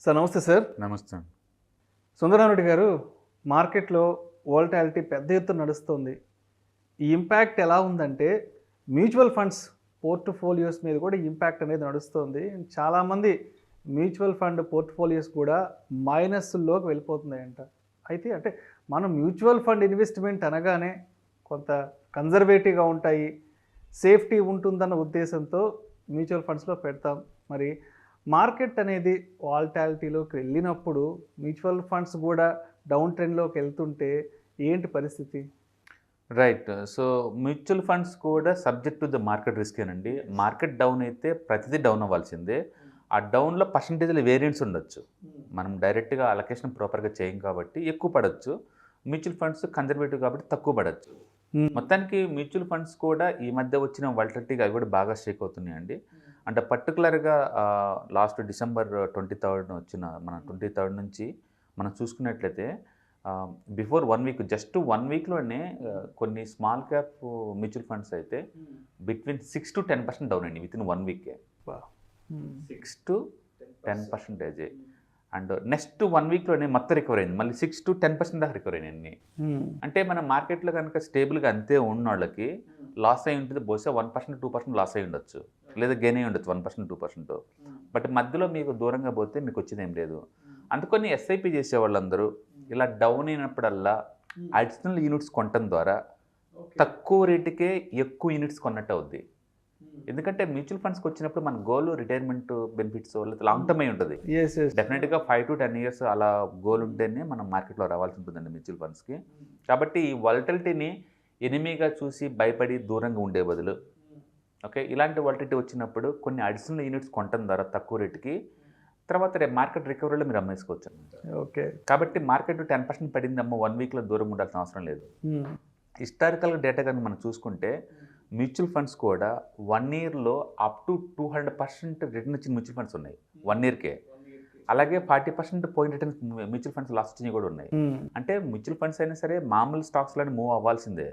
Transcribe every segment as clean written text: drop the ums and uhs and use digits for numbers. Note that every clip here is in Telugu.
సార్ నమస్తే సార్. నమస్తే. సుందరరామరెడ్డి గారు, మార్కెట్‌లో వోలటాలిటీ పెద్ద ఎత్తున నడుస్తుంది. ఈ ఇంపాక్ట్ ఎలా ఉందంటే మ్యూచువల్ ఫండ్స్ పోర్ట్‌ఫోలియోస్ మీద కూడా ఇంపాక్ట్ అనేది నడుస్తుంది. చాలామంది మ్యూచువల్ ఫండ్ పోర్ట్‌ఫోలియోస్ కూడా మైనస్‌ల్లోకి వెళ్ళిపోతున్నాయంట. అయితే అంటే మనం మ్యూచువల్ ఫండ్ ఇన్వెస్ట్‌మెంట్ అనగానే కొంత కన్జర్వేటివ్‌గా ఉంటాయి, సేఫ్టీ ఉంటుందన్న ఉద్దేశంతో మ్యూచువల్ ఫండ్స్‌లో పెడతాం. మరి మార్కెట్ అనేది వాలటాలిటీలోకి వెళ్ళినప్పుడు మ్యూచువల్ ఫండ్స్ కూడా డౌన్ ట్రెండ్లోకి వెళ్తుంటే ఏంటి పరిస్థితి? రైట్. సో, మ్యూచువల్ ఫండ్స్ కూడా సబ్జెక్ట్ టు ద మార్కెట్ రిస్కేనండి. మార్కెట్ డౌన్ అయితే ప్రతిదీ డౌన్ అవ్వాల్సిందే. ఆ డౌన్‌లో పర్సెంటేజ్‌ల వేరియంట్స్ ఉండొచ్చు. మనం డైరెక్ట్‌గా అలొకేషన్ ప్రాపర్‌గా చేయం కాబట్టి ఎక్కువ పడొచ్చు. మ్యూచువల్ ఫండ్స్ కన్జర్వేటివ్ కాబట్టి తక్కువ పడొచ్చు. మొత్తానికి మ్యూచువల్ ఫండ్స్ కూడా ఈ మధ్య వచ్చిన వాలటిలిటీకి అవి కూడా బాగా షేక్ అవుతున్నాయండి. అంటే పర్టికులర్‌గా లాస్ట్ డిసెంబర్ 23 వచ్చిన మన 23 నుంచి మనం చూసుకున్నట్లయితే బిఫోర్ 1 వీక్ జస్ట్ 1 వీక్‌లోనే కొన్ని స్మాల్ క్యాప్ మ్యూచువల్ ఫండ్స్ అయితే బిట్వీన్ 6-10% డౌన్ అండి వితిన్ 1 వీకే. 6-10%. అండ్ నెక్స్ట్ 1 వీక్‌లోనే మొత్తం రికవర్ అయింది. మళ్ళీ 6-10% దాకా రికవర్ అయినాయి. అంటే మన మార్కెట్‌లో కనుక స్టేబుల్‌గా అంతే ఉన్నోళ్ళకి లాస్ అయి ఉంటుంది. బహుశా 1%, 2% లాస్ అయి ఉండొచ్చు. లేదా గెయిన్ అయి ఉండొచ్చు 1%, 2%. బట్ మధ్యలో మీకు దూరంగా పోతే మీకు వచ్చేదేం లేదు. అందుకని ఎస్ఐపి చేసేవాళ్ళందరూ ఇలా డౌన్ అయినప్పుడల్లా అడిషనల్ యూనిట్స్ కొనటం ద్వారా తక్కువ రేటుకే ఎక్కువ యూనిట్స్ కొన్నట్టు అవుద్ది. ఎందుకంటే మ్యూచువల్ ఫండ్స్కి వచ్చినప్పుడు మన goal retirement benefits long term అయి ఉంటుంది. డెఫినెట్గా 5-10 ఇయర్స్ అలా గోల్ ఉంటేనే మనం మార్కెట్లో రావాల్సి ఉంటుందండి మ్యూచువల్ ఫండ్స్కి. కాబట్టి ఈ వాలటిలిటీని ఎనిమీగా చూసి భయపడి దూరంగా ఉండే బదులు ఓకే ఇలాంటి వాలటిలిటీ వచ్చినప్పుడు కొన్ని అడిషనల్ యూనిట్స్ కొనటం ద్వారా తక్కువ రేటుకి తర్వాత రేపు మార్కెట్ రికవరీలో మీరు అమ్మేసుకోవచ్చు. ఓకే. కాబట్టి మార్కెట్ 10% పడింది అమ్మ 1 వీక్లో దూరం ఉండాల్సిన అవసరం లేదు. హిస్టారికల్ డేటా కనుక మనం చూసుకుంటే మ్యూచువల్ ఫండ్స్ కూడా 1 ఇయర్లో అప్ టు 200% రిటర్న్ వచ్చిన మ్యూచువల్ ఫండ్స్ ఉన్నాయి 1 ఇయర్కే. అలాగే 40% పోయిన రిటర్న్ మ్యూచువల్ ఫండ్స్ లాస్ట్ వచ్చినవి కూడా ఉన్నాయి. అంటే మ్యూచువల్ ఫండ్స్ అయినా సరే మామూలు స్టాక్స్లోనే మూవ్ అవ్వాల్సిందే.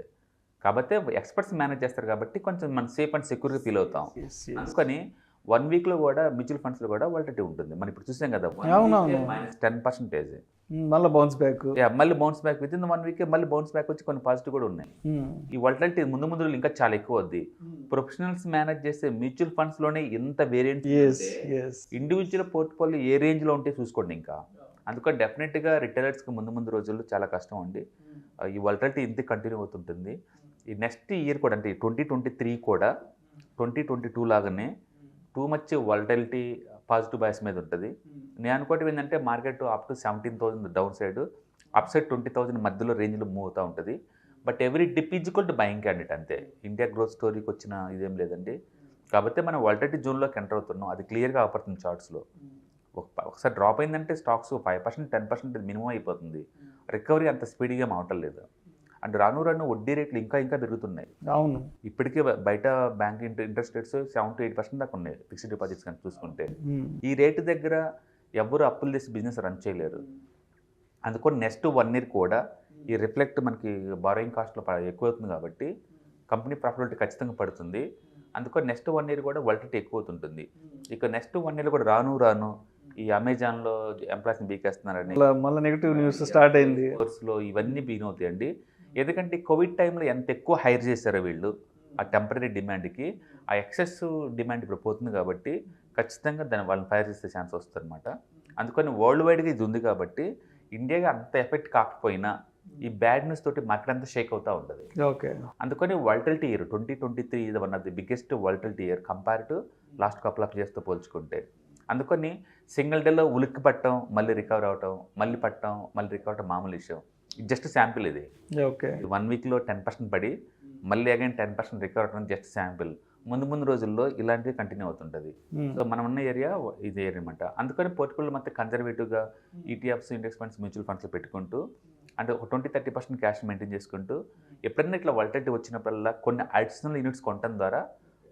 కాబట్టి ఎక్స్పర్ట్స్ మేనేజ్ చేస్తారు కాబట్టి కొంచెం మనం సేఫ్ అండ్ సెక్యూర్గా ఫీల్ అవుతాం. అందుకని 1 వీక్లో కూడా మ్యూచువల్ ఫండ్స్లో కూడా వాలటిలిటీ ఉంటుంది. మనం ఇప్పుడు చూసాం కదా -10%. మళ్ళీ బౌన్స్ బ్యాక్. మళ్ళీ బౌన్స్ బ్యాక్ విత్ ఇన్ 1 వీకే మళ్ళీ బౌన్స్ బ్యాక్ వచ్చి కొన్ని పాజిటివ్ కూడా ఉన్నాయి. ఈ వాలటిలిటీ ముందు ఇంకా చాలా ఎక్కువ అవుద్ది. ప్రొఫెషనల్స్ మేనేజ్ చేసే మ్యూచువల్ ఫండ్స్లోనే ఎంత వేరియంట్స్ ఇండివిజువల్ పోర్ట్ఫోలియో ఏ రేంజ్లో ఉంటే చూసుకోండి ఇంకా. అందుకని డెఫినెట్గా రిటైలర్స్కి ముందు రోజుల్లో చాలా కష్టం అండి. ఈ వాలటిలిటీ ఇంత కంటిన్యూ అవుతుంటుంది. ఈ నెక్స్ట్ ఇయర్ కూడా అంటే 2023 కూడా 2022 లాగానే too much volatility positive bias మీద ఉంటుంది. నేను అనుకోవటం ఏంటంటే market up to 17,000 down side up side 20,000 మధ్యలో రేంజ్లో మూవ్ అవుతూ ఉంటుంది. But every dip is equal to buying candidate అంతే. ఇండియా గ్రోత్ స్టోరీకి వచ్చిన ఇదేం లేదండి. కాబట్టి మనం వాలటిలిటీ జోన్లోకి ఎంటర్ అవుతున్నాం. అది క్లియర్గా అవపడుతుంది చార్ట్స్లో. ఒకసారి డ్రాప్ అయిందంటే స్టాక్స్ 5%, 10% మినిమం అయిపోతుంది. రికవరీ అంత స్పీడ్గా అవటం లేదు. అండ్ రాను వడ్డీ రేట్లు ఇంకా పెరుగుతున్నాయి. అవును. ఇప్పటికే బయట బ్యాంక్ ఇంట్రెస్ట్ రేట్స్ 7-8% దాకా ఉన్నాయి ఫిక్స్డ్ డిపాజిట్స్ కనుక చూసుకుంటే. ఈ రేటు దగ్గర ఎవరు అప్పులు చేసి బిజినెస్ రన్ చేయలేరు. అందుకని నెక్స్ట్ 1 ఇయర్ కూడా ఈ రిఫ్లెక్ట్ మనకి బారోయింగ్ కాస్ట్లో ఎక్కువ అవుతుంది కాబట్టి కంపెనీ ప్రాఫిటబిలిటీ ఖచ్చితంగా పడుతుంది. అందుకని నెక్స్ట్ 1 ఇయర్ కూడా వాలటిలిటీ ఎక్కువ అవుతుంటుంది. ఇక నెక్స్ట్ 1 ఇయర్ కూడా రాను ఈ అమెజాన్లో ఎంప్లాయీస్ని బీకేస్తున్నారని మళ్ళీ నెగిటివ్ న్యూస్ స్టార్ట్ అయింది. కోర్స్లో ఇవన్నీ బీన్ అవుతాయండి. ఎందుకంటే కోవిడ్ టైంలో ఎంత ఎక్కువ హైర్ చేశారో వీళ్ళు ఆ టెంపరీ డిమాండ్కి ఆ ఎక్సెస్ డిమాండ్ ఇప్పుడు పోతుంది కాబట్టి ఖచ్చితంగా దాన్ని వాళ్ళని ఫైర్ చేసే ఛాన్స్ వస్తుంది అనమాట. అందుకని వరల్డ్ వైడ్గా ఇది ఉంది కాబట్టి ఇండియాకి అంత ఎఫెక్ట్ కాకపోయినా ఈ బ్యాడ్ న్యూస్ తోటి మార్కెట్ అంతా షేక్ అవుతూ ఉంటుంది. ఓకే. అందుకని వాలటిలిటీ ఇయర్ 2023 ఇది one of the biggest volatility year compare to last couple of ఇయర్స్తో పోల్చుకుంటే. అందుకని సింగిల్ డేలో ఉలిక్కి పట్టడం మళ్ళీ రికవర్ అవటం మళ్ళీ పట్టడం మళ్ళీ రికవర్ అవటం మామూలు విషయం. ఇది జస్ట్ శాంపిల్. ఇది ఓకే. 1 వీక్లో 10% పడి మళ్ళీ అగైన్ 10% రికవర్ అవడం జస్ట్ శాంపిల్. ముందు రోజుల్లో ఇలాంటివి కంటిన్యూ అవుతుంటుంది. సో మనం ఉన్న ఏరియా ఇది ఏరియా అనమాట. అందుకని పోర్ట్ఫోలియో మొత్తం కన్జర్వేటివ్గా ఈటీఎఫ్స్, ఇండెక్స్ ఫండ్స్, మ్యూచువల్ ఫండ్స్లో పెట్టుకుంటూ అంటే ఒక 20-30% క్యాష్ మెయింటైన్ చేసుకుంటూ ఎప్పుడైనా ఇట్లా వాలటిలిటీ వచ్చినప్పుడల్లా కొన్ని అడిషనల్ యూనిట్స్ కొనడం ద్వారా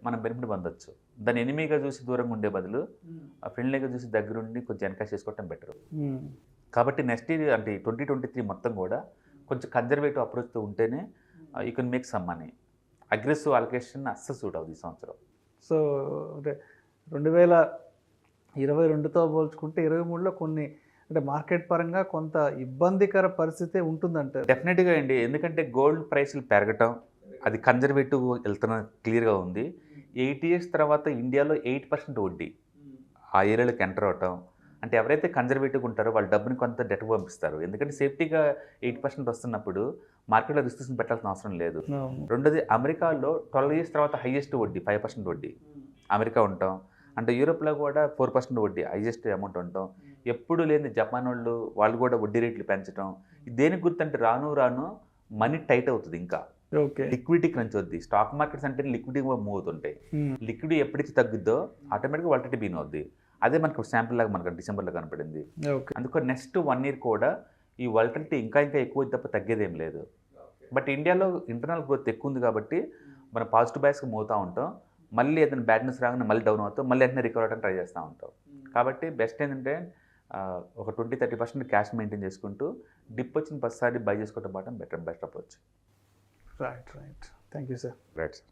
మనం బెనిఫిట్ పొందొచ్చు. దాన్ని ఎనిమీగా చూసి దూరంగా ఉండే బదులు ఫ్రెండ్లీగా చూసి దగ్గరుండి కొంచెం ఎన్కాష్ చేసుకోవటం బెటర్. కాబట్టి నెక్స్ట్ ఇయర్ అంటే 2023 మొత్తం కూడా కొంచెం కన్జర్వేటివ్ అప్రోచ్తో ఉంటేనే you can make some money. Aggressive allocation అస్సలు సూట్ అవుతుంది ఈ సంవత్సరం. సో అంటే 2000 22తో పోల్చుకుంటే 23లో కొన్ని అంటే మార్కెట్ పరంగా కొంత ఇబ్బందికర పరిస్థితే ఉంటుందంటారు. డెఫినెట్గా అండి, ఎందుకంటే గోల్డ్ ప్రైస్లు పెరగటం అది కన్జర్వేటివ్ వెళ్తున్న క్లియర్గా ఉంది. 8 ఇయర్స్ తర్వాత ఇండియాలో 8% వడ్డీ ఆ ఏరియాలోకి ఎంటర్ అవటం, అంటే ఎవరైతే కన్జర్వేటివ్గా ఉంటారో వాళ్ళ డబ్బుని కొంత డెట్ పంపిస్తారు. ఎందుకంటే సేఫ్టీగా 8% వస్తున్నప్పుడు మార్కెట్లో రిస్ట్రిక్షన్ పెట్టాల్సిన అవసరం లేదు. రెండోది, అమెరికాలో 12 ఇయర్స్ తర్వాత హైయెస్ట్ వడ్డీ 5% వడ్డీ అమెరికా ఉంటాం. అంటే యూరోప్లో కూడా 4% వడ్డీ హైయెస్ట్ అమౌంట్ ఉంటాం. ఎప్పుడు లేని జపాన్ వాళ్ళు కూడా వడ్డీ రేట్లు పెంచడం. దేనికి గుర్తంటే రాను రాను మనీ టైట్ అవుతుంది, ఇంకా ఓకే. లిక్విడిటీ క్రంచ్ అవుద్ది. స్టాక్ మార్కెట్స్ అంటే లిక్విడిటీ మూవ్ అవుతుంటాయి. లిక్విడిటీ ఎప్పటికి తగ్గుద్దో ఆటోమేటిక్గా వాలిటిలిటీ బీన్ అవుద్ది. అదే మనకు శాంపుల్ లాగా మనకు డిసెంబర్లో కనపడింది. అందుకని నెక్స్ట్ 1 ఇయర్ కూడా ఈ వాలిటిలిటీ ఇంకా ఎక్కువ తప్ప తగ్గేదేం లేదు. బట్ ఇండియాలో ఇంటర్నల్ గ్రోత్ ఎక్కువ ఉంది కాబట్టి మనం పాజిటివ్ బయాస్గా మూవ్ అవుతూ ఉంటాం. మళ్ళీ ఏదైనా బ్యాడ్ న్యూస్ రాగానే మళ్ళీ డౌన్ అవుతాం, మళ్ళీ వెంటనే రికవర్ అవడానికి ట్రై చేస్తూ ఉంటాం. కాబట్టి బెస్ట్ ఏంటంటే ఒక 20-30% క్యాష్ మెయింటైన్ చేసుకుంటూ డిప్ వచ్చిన ప్రతిసారి బై చేసుకోవడం best approach. Right. Thank you sir. Right sir.